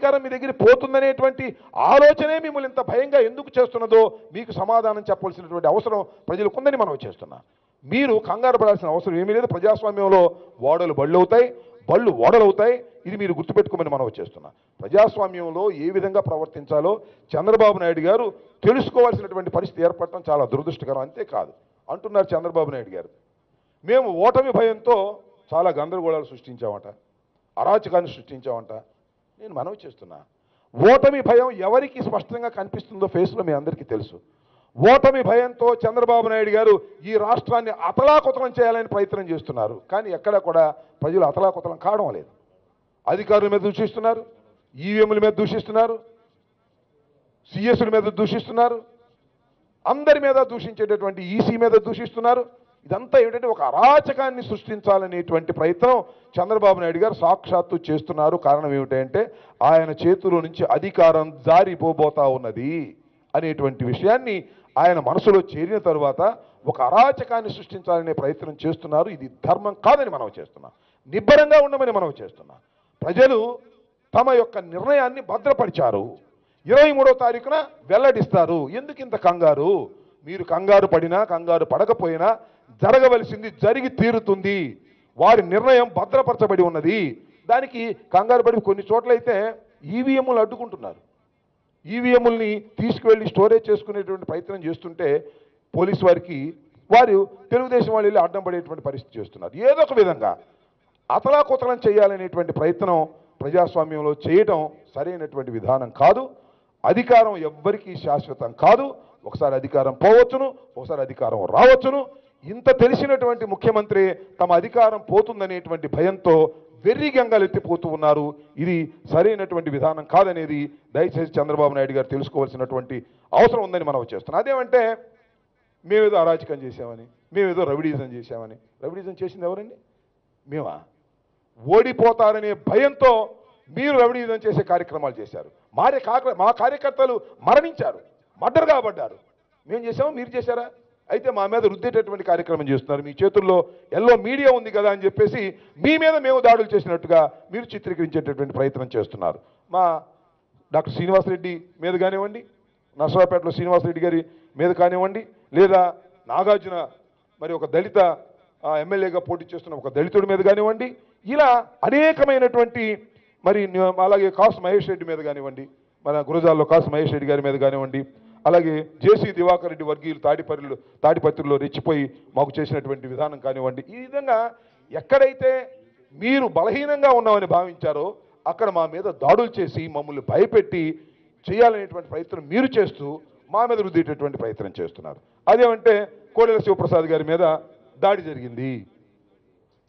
అధికారం మీ దగ్గర పోతుందనేటువంటి ఆలోచనే మిమ్మల్ని ఇంత భయంగా ఎందుకు చేస్తున్నదో మీకు సమాధానం చెప్పాల్సినటువంటి అవసరం ప్రజలకు ఉందని మనం చేస్తున్నాం. మీరు కంగారు పడాల్సిన అవసరం ఏమీ లేదు. ప్రజాస్వామ్యంలో ఓడలు బళ్ళు అవుతాయి, బళ్ళు ఓడలవుతాయి. ఇది మీరు గుర్తుపెట్టుకోమని మనం చేస్తున్నాం. ప్రజాస్వామ్యంలో ఏ విధంగా ప్రవర్తించాలో చంద్రబాబు నాయుడు గారు తెలుసుకోవాల్సినటువంటి పరిస్థితి ఏర్పడటం చాలా దురదృష్టకరం. అంతేకాదు అంటున్నారు చంద్రబాబు నాయుడు గారు, మేము ఓటమి భయంతో చాలా గందరగోళాలు సృష్టించామట, అరాచకాన్ని సృష్టించామంట. నేను మనవి చేస్తున్నా, ఓటమి భయం ఎవరికి స్పష్టంగా కనిపిస్తుందో ఫేస్లో మీ అందరికీ తెలుసు. ఓటమి భయంతో చంద్రబాబు నాయుడు గారు ఈ రాష్ట్రాన్ని అతలాకుతలం చేయాలని ప్రయత్నం చేస్తున్నారు. కానీ ఎక్కడా కూడా ప్రజలు అతలాకుతలం కావడం లేదు. అధికారుల మీద దూషిస్తున్నారు, ఈవీఎంల మీద దూషిస్తున్నారు, సిఎస్ల మీద దూషిస్తున్నారు, అందరి మీద దూషించేటటువంటి ఈసీ మీద దూషిస్తున్నారు. ఇదంతా ఏమిటంటే ఒక అరాచకాన్ని సృష్టించాలనేటువంటి ప్రయత్నం చంద్రబాబు నాయుడు గారు సాక్షాత్తు చేస్తున్నారు. కారణం ఏమిటంటే ఆయన చేతిలో నుంచి అధికారం జారిపోబోతా ఉన్నది అనేటువంటి విషయాన్ని ఆయన మనసులో చేరిన తరువాత ఒక అరాచకాన్ని సృష్టించాలనే ప్రయత్నం చేస్తున్నారు. ఇది ధర్మం కాదని మనం చేస్తున్నాం. నిబ్బరంగా ఉండమని మనం చేస్తున్నాం. ప్రజలు తమ యొక్క నిర్ణయాన్ని భద్రపరిచారు. 23వ తారీఖున వెల్లడిస్తారు. ఎందుకు ఇంత కంగారు? మీరు కంగారు పడినా కంగారు పడకపోయినా జరగవలసింది జరిగి తీరుతుంది. వారి నిర్ణయం భద్రపరచబడి ఉన్నది. దానికి కంగారు పడి కొన్ని చోట్లయితే ఈవీఎంలు అడ్డుకుంటున్నారు. ఈవీఎంలని తీసుకువెళ్ళి స్టోరేజ్ చేసుకునేటువంటి ప్రయత్నం చేస్తుంటే పోలీసు వారికి వారు తెలుగుదేశం వాళ్ళు వెళ్ళి అడ్డం పడేటువంటి పరిస్థితి చేస్తున్నారు. ఏదో ఒక విధంగా అతలాకుతలం చేయాలనేటువంటి ప్రయత్నం ప్రజాస్వామ్యంలో చేయడం సరైనటువంటి విధానం కాదు. అధికారం ఎవ్వరికీ శాశ్వతం కాదు. ఒకసారి అధికారం పోవచ్చును, ఒకసారి అధికారం రావచ్చును. ఇంత తెలిసినటువంటి ముఖ్యమంత్రి తమ అధికారం పోతుందనేటువంటి భయంతో వెర్రిగంగాలు ఎత్తిపోతూ ఉన్నారు. ఇది సరైనటువంటి విధానం కాదనేది దయచేసి చంద్రబాబు నాయుడు గారు తెలుసుకోవాల్సినటువంటి అవసరం ఉందని మనం చేస్తున్నాం. అదేమంటే మేమేదో అరాచకం చేశామని, మేమేదో రవిడీజం చేశామని. రవిడీజం చేసింది ఎవరండి? మేమా? ఓడిపోతారనే భయంతో మీరు రవిడీజం చేసే కార్యక్రమాలు చేశారు. మా కార్యకర్తలు మరణించారు, మర్డర్ కాబడ్డారు. మేము చేసామా, మీరు చేశారా? అయితే మా మీద రుద్దేటటువంటి కార్యక్రమం చేస్తున్నారు. మీ చేతుల్లో ఎల్లో మీడియా ఉంది కదా అని చెప్పేసి మీ మీద మేము దాడులు చేసినట్టుగా మీరు చిత్రీకరించేటటువంటి ప్రయత్నం చేస్తున్నారు. మా డాక్టర్ శ్రీనివాసరెడ్డి మీద కానివ్వండి, నర్సరావుపేటలో శ్రీనివాసరెడ్డి గారి మీద కానివ్వండి, లేదా నాగార్జున మరి ఒక దళిత ఎమ్మెల్యేగా పోటీ చేస్తున్న ఒక దళితుడి మీద కానివ్వండి, ఇలా అనేకమైనటువంటి మరి అలాగే కాసు మహేష్ రెడ్డి మీద కానివ్వండి, మన గురజాల్లో కాసు మహేష్ రెడ్డి గారి మీద కానివ్వండి, అలాగే జేసీ దివాకర్ రెడ్డి వర్గీయులు తాడిపత్రిలో రెచ్చిపోయి మాకు చేసినటువంటి విధానం కానివ్వండి. ఈ విధంగా ఎక్కడైతే మీరు బలహీనంగా ఉన్నామని భావించారో అక్కడ మా మీద దాడులు చేసి మమ్మల్ని భయపెట్టి చేయాలనేటువంటి ప్రయత్నం మీరు చేస్తూ మా మీద రుద్దేటటువంటి ప్రయత్నం చేస్తున్నారు. అదేమంటే కోడెల శివప్రసాద్ గారి మీద దాడి జరిగింది,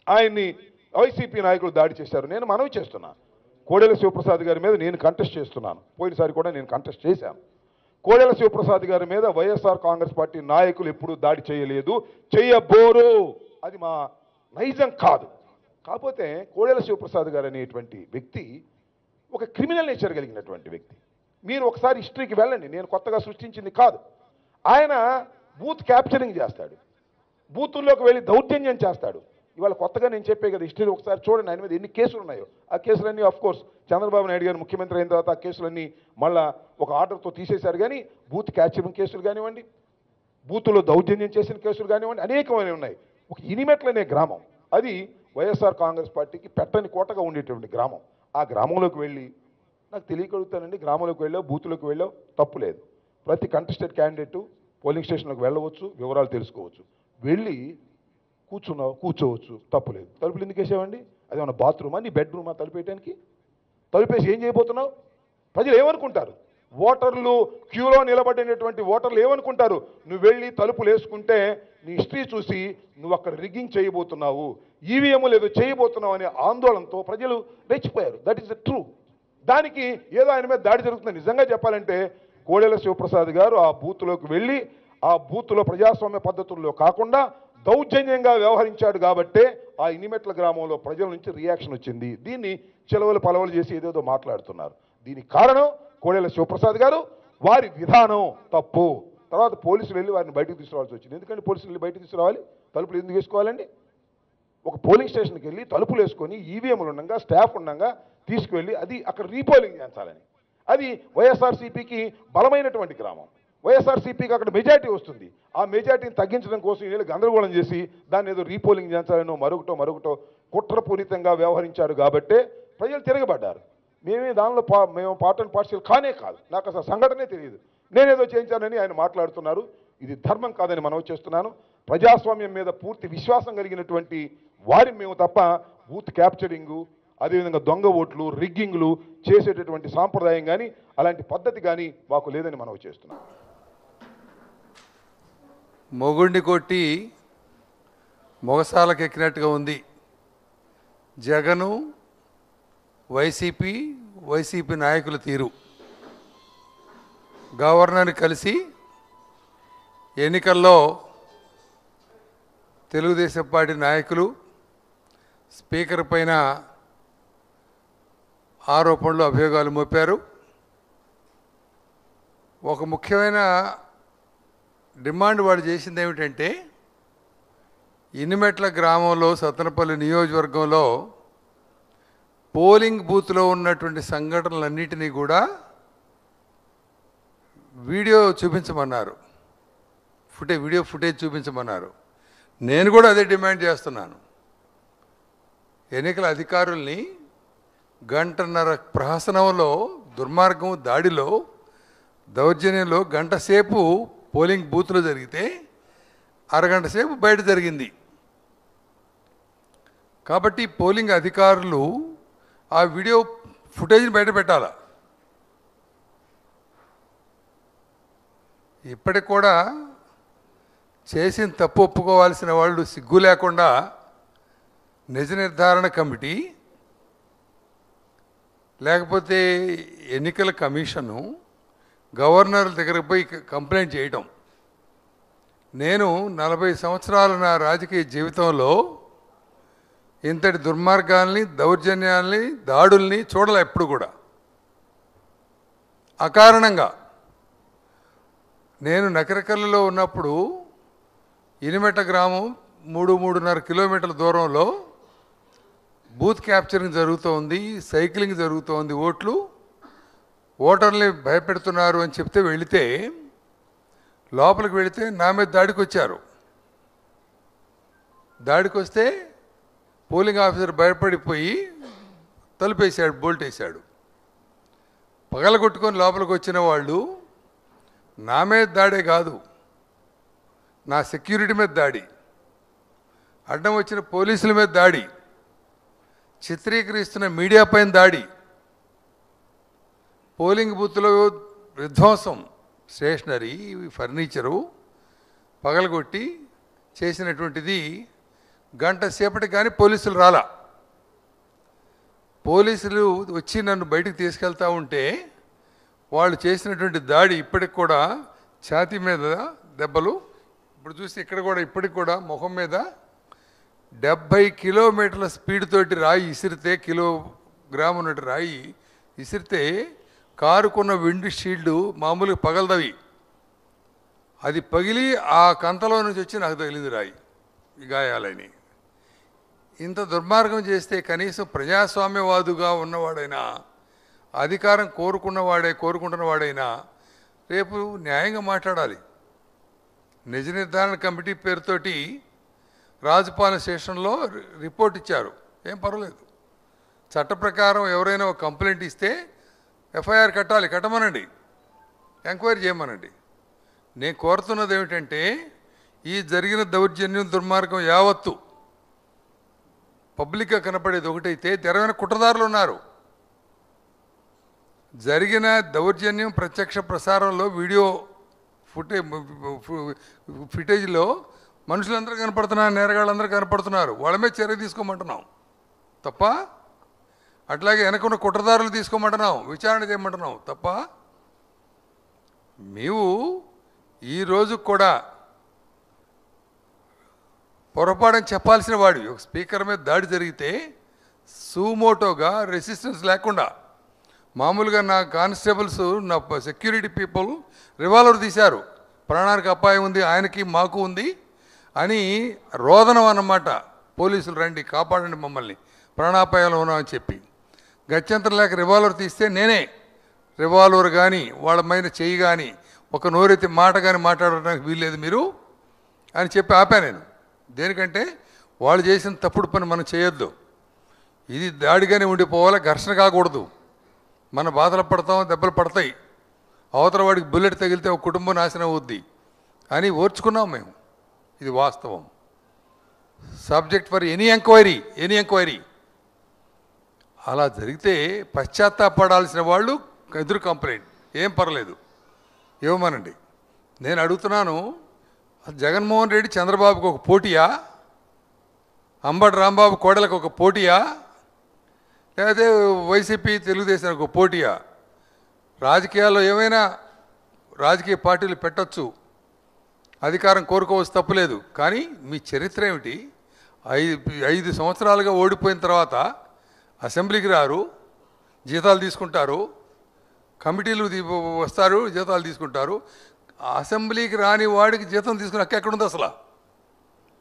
ఆయన్ని వైసీపీ నాయకులు దాడి చేశారు. నేను మనవి చేస్తున్నాను, కోడెల శివప్రసాద్ గారి మీద నేను కంటెస్ట్ చేస్తున్నాను. పోయినసారి కూడా నేను కంటెస్ట్ చేశాను. కోడెల శివప్రసాద్ గారి మీద వైఎస్ఆర్ కాంగ్రెస్ పార్టీ నాయకులు ఎప్పుడూ దాడి చేయలేదు, చేయబోరు. అది మా నైజం కాదు. కాకపోతే కోడెల శివప్రసాద్ గారు అనేటువంటి వ్యక్తి ఒక క్రిమినల్ నేచర్ కలిగినటువంటి వ్యక్తి. మీరు ఒకసారి హిస్టరీకి వెళ్ళండి, నేను కొత్తగా సృష్టించింది కాదు. ఆయన బూత్ క్యాప్చరింగ్ చేస్తాడు, బూతుల్లోకి వెళ్ళి దౌర్జన్యం చేస్తాడు. ఇవాళ కొత్తగా నేను చెప్పే కదా హిస్టరీ ఒకసారి చూడండి, ఆయన మీద ఎన్ని కేసులు ఉన్నాయో. ఆ కేసులన్నీ కోర్స్ చంద్రబాబు నాయుడు గారు ముఖ్యమంత్రి అయిన తర్వాత ఆ కేసులన్నీ మళ్ళా ఒక ఆర్డర్తో తీసేశారు. కానీ బూత్ క్యాప్చరింగ్ కేసులు కానివ్వండి, బూతులో దౌర్జన్యం చేసిన కేసులు కానివ్వండి, అనేకమైనవి ఉన్నాయి. ఒక ఇనిమెట్ల అనే గ్రామం, అది వైఎస్ఆర్ కాంగ్రెస్ పార్టీకి పెట్టని కోటగా ఉండేటువంటి గ్రామం. ఆ గ్రామంలోకి వెళ్ళి నాకు తెలియగలుగుతానండి, గ్రామంలోకి వెళ్ళావు, బూతులోకి వెళ్ళావు, తప్పు లేదు. ప్రతి కంటెస్టెడ్ క్యాండిడేటు పోలింగ్ స్టేషన్లోకి వెళ్ళవచ్చు, వివరాలు తెలుసుకోవచ్చు. వెళ్ళి కూర్చోవచ్చు, తప్పు లేదు. తలుపులు ఎందుకు వేసావండి? అది ఏమన్నా బాత్రూమా, నీ బెడ్రూమా తలుపేయడానికి? తలుపేసి ఏం చేయబోతున్నావు? ప్రజలు ఏమనుకుంటారు? ఓటర్లు క్యూలో నిలబడినటువంటి ఓటర్లు ఏమనుకుంటారు? నువ్వు వెళ్ళి తలుపులు వేసుకుంటే నీ హిస్టరీ చూసి నువ్వు అక్కడ రిగ్గింగ్ చేయబోతున్నావు, ఈవీఎంలు ఏదో చేయబోతున్నావు అనే ఆందోళనతో ప్రజలు రెచ్చిపోయారు. That is the true. దానికి ఏదో ఆయన మీద దాడి జరుగుతుంది. నిజంగా చెప్పాలంటే కోడెల శివప్రసాద్ గారు ఆ బూత్లోకి వెళ్ళి ఆ బూత్లో ప్రజాస్వామ్య పద్ధతుల్లో కాకుండా దౌర్జన్యంగా వ్యవహరించాడు కాబట్టే ఆ ఇనిమెట్ల గ్రామంలో ప్రజల నుంచి రియాక్షన్ వచ్చింది. దీన్ని చెలవలు పలవలు చేసి ఏదేదో మాట్లాడుతున్నారు. దీనికి కారణం కోడెల శివప్రసాద్ గారు, వారి విధానం తప్పు. తర్వాత పోలీసులు వెళ్ళి వారిని బయటకు తీసుకురావాల్సి వచ్చింది. ఎందుకంటే పోలీసులు వెళ్ళి బయటకు తీసుకురావాలి? తలుపులు ఎందుకు వేసుకోవాలండి? ఒక పోలింగ్ స్టేషన్కి వెళ్ళి తలుపులు వేసుకొని ఈవీఎంలు ఉండగా స్టాఫ్ ఉండగా తీసుకువెళ్ళి అది అక్కడ రీపోలింగ్ చేయించాలని. అది వైఎస్ఆర్సీపీకి బలమైనటువంటి గ్రామం. వైఎస్ఆర్సీపీకి అక్కడ మెజార్టీ వస్తుంది. ఆ మెజార్టీని తగ్గించడం కోసం వీళ్ళు గందరగోళం చేసి దాన్ని ఏదో రీపోలింగ్ చేయించాలనో మరొకటో కుట్రపూరితంగా వ్యవహరించారు కాబట్టే ప్రజలు తిరగబడ్డారు. దానిలో మేము పార్ట్ అండ్ పార్షియల్ కానే కాదు. నాకు అసలు సంఘటనే తెలియదు. నేనేదో చేయించానని ఆయన మాట్లాడుతున్నారు. ఇది ధర్మం కాదని మనం చేస్తున్నాను. ప్రజాస్వామ్యం మీద పూర్తి విశ్వాసం కలిగినటువంటి వారి మేము తప్ప బూత్ క్యాప్చరింగు, అదేవిధంగా దొంగ ఓట్లు, రిగ్గింగ్లు చేసేటటువంటి సాంప్రదాయం కానీ అలాంటి పద్ధతి కానీ మాకు లేదని మనం చేస్తున్నాం. మొగుండి కొట్టి మొగసాలకు ఎక్కినట్టుగా ఉంది. జగను, వైసీపీ నాయకుల తీరు. గవర్నర్ని కలిసి ఎన్నికల్లో తెలుగుదేశం పార్టీ నాయకులు స్పీకర్ పైన ఆరోపణలు, అభియోగాలు మోపారు. ఒక ముఖ్యమైన డిమాండ్ వాడు చేసింది ఏమిటంటే, ఇనిమెట్ల గ్రామంలో సత్తెనపల్లి నియోజకవర్గంలో పోలింగ్ బూత్లో ఉన్నటువంటి సంఘటనలన్నిటినీ కూడా వీడియో చూపించమన్నారు. వీడియో ఫుటేజ్ చూపించమన్నారు. నేను కూడా అదే డిమాండ్ చేస్తున్నాను. ఎన్నికల అధికారుల్ని గంటన్నర ప్రహసనంలో, దుర్మార్గం, దాడిలో, దౌర్జన్యంలో గంట సేపు పోలింగ్ బూత్లో జరిగితే అరగంట సేపు బయట జరిగింది. కాబట్టి పోలింగ్ అధికారులు ఆ వీడియో ఫుటేజ్ని బయట పెట్టాలా. ఇప్పటికి కూడా చేసిన తప్పు ఒప్పుకోవాల్సిన వాళ్ళు సిగ్గు లేకుండా నిజ నిర్ధారణ కమిటీ లేకపోతే ఎన్నికల కమిషను గవర్నర్ దగ్గరకు పోయి కంప్లైంట్ చేయటం. నేను 40 సంవత్సరాల నా రాజకీయ జీవితంలో ఇంతటి దుర్మార్గాల్ని, దౌర్జన్యాల్ని, దాడుల్ని చూడలే ఎప్పుడు కూడా. అకారణంగా నేను నకరకల్లులో ఉన్నప్పుడు ఇనిమెట్ట గ్రామం 3-3.5 కిలోమీటర్ల దూరంలో బూత్ క్యాప్చరింగ్ జరుగుతోంది, సైక్లింగ్ జరుగుతోంది. ఓటర్ని భయపెడుతున్నారు అని చెప్తే వెళితే, లోపలికి వెళితే నా మీద దాడికి వచ్చారు. దాడికి వస్తే పోలింగ్ ఆఫీసర్ భయపడిపోయి తలుపేశాడు, బోల్ట్ వేశాడు. పగలగొట్టుకొని లోపలికి వచ్చిన వాళ్ళు నా మీద దాడే కాదు, నా సెక్యూరిటీ మీద దాడి, అడ్డం వచ్చిన పోలీసుల మీద దాడి, చిత్రీకరిస్తున్న మీడియా పైన దాడి, పోలింగ్ బూత్లో విధ్వంసం, స్టేషనరీ, ఫర్నిచరు పగలగొట్టి చేసినటువంటిది. గంట సేపటికి కానీ పోలీసులు రాలా. పోలీసులు వచ్చి నన్ను బయటకు తీసుకెళ్తా ఉంటే వాళ్ళు చేసినటువంటి దాడి ఇప్పటికి కూడా ఛాతీ మీద దెబ్బలు. ఇప్పుడు చూసి ఇక్కడ కూడా ఇప్పటికి కూడా ముఖం మీద 70 కిలోమీటర్ల స్పీడ్ తోటి రాయి ఇసిరితే, కిలోగ్రామ్ ఉన్నట్టు రాయి ఇసిరితే కారుకున్న విండ్ షీల్డ్ మామూలుగా పగలదవి. అది పగిలి ఆ కంతలో నుంచి వచ్చి నాకు తగిలింది రాయి, గాయాలని. ఇంత దుర్మార్గం చేస్తే కనీసం ప్రజాస్వామ్యవాదుగా ఉన్నవాడైనా, అధికారం కోరుకుంటున్నవాడైనా రేపు న్యాయంగా మాట్లాడాలి. నిజ నిర్ధారణ కమిటీ పేరుతోటి రాజపాలెం స్టేషన్లో రిపోర్ట్ ఇచ్చారు. ఏం పర్వాలేదు. చట్ట ప్రకారం ఎవరైనా ఒక కంప్లైంట్ ఇస్తే ఎఫ్ఐఆర్ కట్టమనండి, ఎంక్వైరీ చేయమనండి. నేను కోరుతున్నది ఏమిటంటే, ఈ జరిగిన దౌర్జన్యం, దుర్మార్గం యావత్తు పబ్లిక్గా కనపడేది ఒకటైతే, తెరవైన కుట్రదారులు ఉన్నారు. జరిగిన దౌర్జన్యం ప్రత్యక్ష ప్రసారంలో వీడియో ఫుటేజ్లో మనుషులందరూ కనపడుతున్నారు, నేరగాళ్ళందరూ కనపడుతున్నారు. వాళ్ళ మీద చర్య తీసుకోమంటున్నాం తప్ప, అట్లాగే వెనకున్న కుట్రదారులు తీసుకోమంటున్నాం, విచారణ చేయమంటున్నాం తప్ప. మేము ఈరోజు కూడా పొరపాటుని చెప్పాల్సిన వాడివి. ఒక స్పీకర్ మీద దాడి జరిగితే సూమోటోగా, రెసిస్టెన్స్ లేకుండా, మామూలుగా నా కానిస్టేబుల్స్, నా సెక్యూరిటీ పీపుల్ రివాల్వర్ తీశారు. ప్రాణానికి అపాయం ఉంది, ఆయనకి మాకు ఉంది అని రోదనం అన్నమాట. పోలీసులు రండి కాపాడండి మమ్మల్ని ప్రాణాపాయాలు ఉన్నామని చెప్పి గత్యంతరం లేక రివాల్వర్ తీస్తే నేనే రివాల్వర్ కానీ వాళ్ళ మీద చెయ్యి కానీ ఒక నోరెత్తి మాట కానీ మాట్లాడడానికి వీల్లేదు మీరు అని చెప్పి ఆపా నేను. దేనికంటే వాళ్ళు చేసిన తప్పుడు పని మనం చేయొద్దు. ఇది దాడిగానే ఉండిపోవాలి, ఘర్షణ కాకూడదు. మన బాధలు పడతాం, దెబ్బలు పడతాయి, అవతల వాడికి బుల్లెట్ తగిలితే ఒక కుటుంబం నాశనం అవుద్ది అని ఓర్చుకున్నాం మేము. ఇది వాస్తవం. Subject for any enquiry. అలా జరిగితే పశ్చాత్తాపడాల్సిన వాళ్ళు ఎదురు కంప్లైంట్ ఏం పర్లేదు ఇవ్వమనండి. నేను అడుగుతున్నాను, జగన్మోహన్ రెడ్డి చంద్రబాబుకు ఒక పోటీయా, అంబటి రాంబాబు కోడలకు ఒక పోటీయా, లేకపోతే వైసీపీ తెలుగుదేశానికి ఒక పోటీయా? రాజకీయాల్లో ఏమైనా రాజకీయ పార్టీలు పెట్టచ్చు, అధికారం కోరుకోవచ్చు, తప్పులేదు. కానీ మీ చరిత్ర ఏమిటి? 5 సంవత్సరాలుగా ఓడిపోయిన తర్వాత అసెంబ్లీకి రారు, జీతాలు తీసుకుంటారు, కమిటీలు వస్తారు, జీతాలు తీసుకుంటారు. అసెంబ్లీకి రాని వాడికి జీతం తీసుకుని హక్కు ఎక్కడుంది అసలు?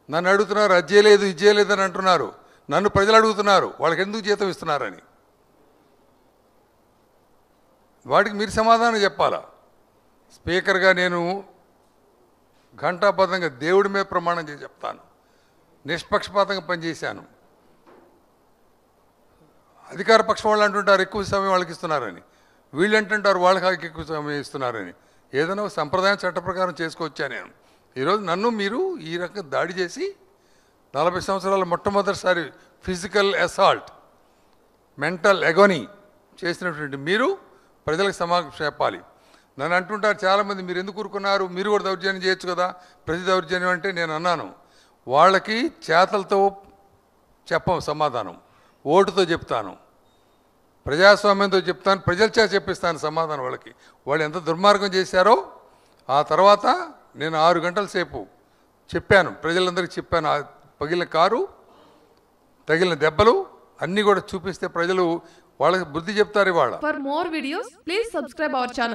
నన్ను అడుగుతున్నారు, అది చేయలేదు ఇది చేయలేదు అని అంటున్నారు. నన్ను ప్రజలు అడుగుతున్నారు వాళ్ళకి ఎందుకు జీతం ఇస్తున్నారని. వాటికి మీరు సమాధానం చెప్పాలా? స్పీకర్గా నేను ఘంటాబద్ధంగా దేవుడి మీద ప్రమాణం చేసి చెప్తాను, నిష్పక్షపాతంగా పనిచేశాను. అధికార పక్షం వాళ్ళు అంటుంటారు ఎక్కువ సమయం వాళ్ళకి ఇస్తున్నారని, వీళ్ళు అంటుంటారు వాళ్ళకి ఎక్కువ సమయం ఇస్తున్నారని. ఏదైనా సంప్రదాయం చట్ట ప్రకారం చేసుకోవచ్చా నేను? ఈరోజు నన్ను మీరు ఈ రకంగా దాడి చేసి 40 సంవత్సరాల మొట్టమొదటిసారి ఫిజికల్ అసాల్ట్, మెంటల్ ఎగోనీ చేసినటువంటి మీరు ప్రజలకు సమాధానం చెప్పాలి. నన్ను అంటుంటారు చాలామంది, మీరు ఎందుకు ఊరుకున్నారు, మీరు కూడా దౌర్జన్యం చేయొచ్చు కదా, ప్రతి దౌర్జన్యం అంటే నేను అన్నాను, వాళ్ళకి చేతలతో చెప్పం సమాధానం, ఓటుతో చెప్తాను, ప్రజాస్వామ్యంతో చెప్తాను, ప్రజల చేత చెప్పిస్తాను సమాధానం వాళ్ళకి. వాళ్ళు ఎంత దుర్మార్గం చేశారో ఆ తర్వాత నేను 6 గంటల సేపు చెప్పాను, ప్రజలందరికీ చెప్పాను. పగిలిన కారు, తగిలిన దెబ్బలు అన్నీ కూడా చూపిస్తే ప్రజలు వాళ్ళకి బుద్ధి చెప్తారు ఇవాళ. For more videos, please subscribe our channel.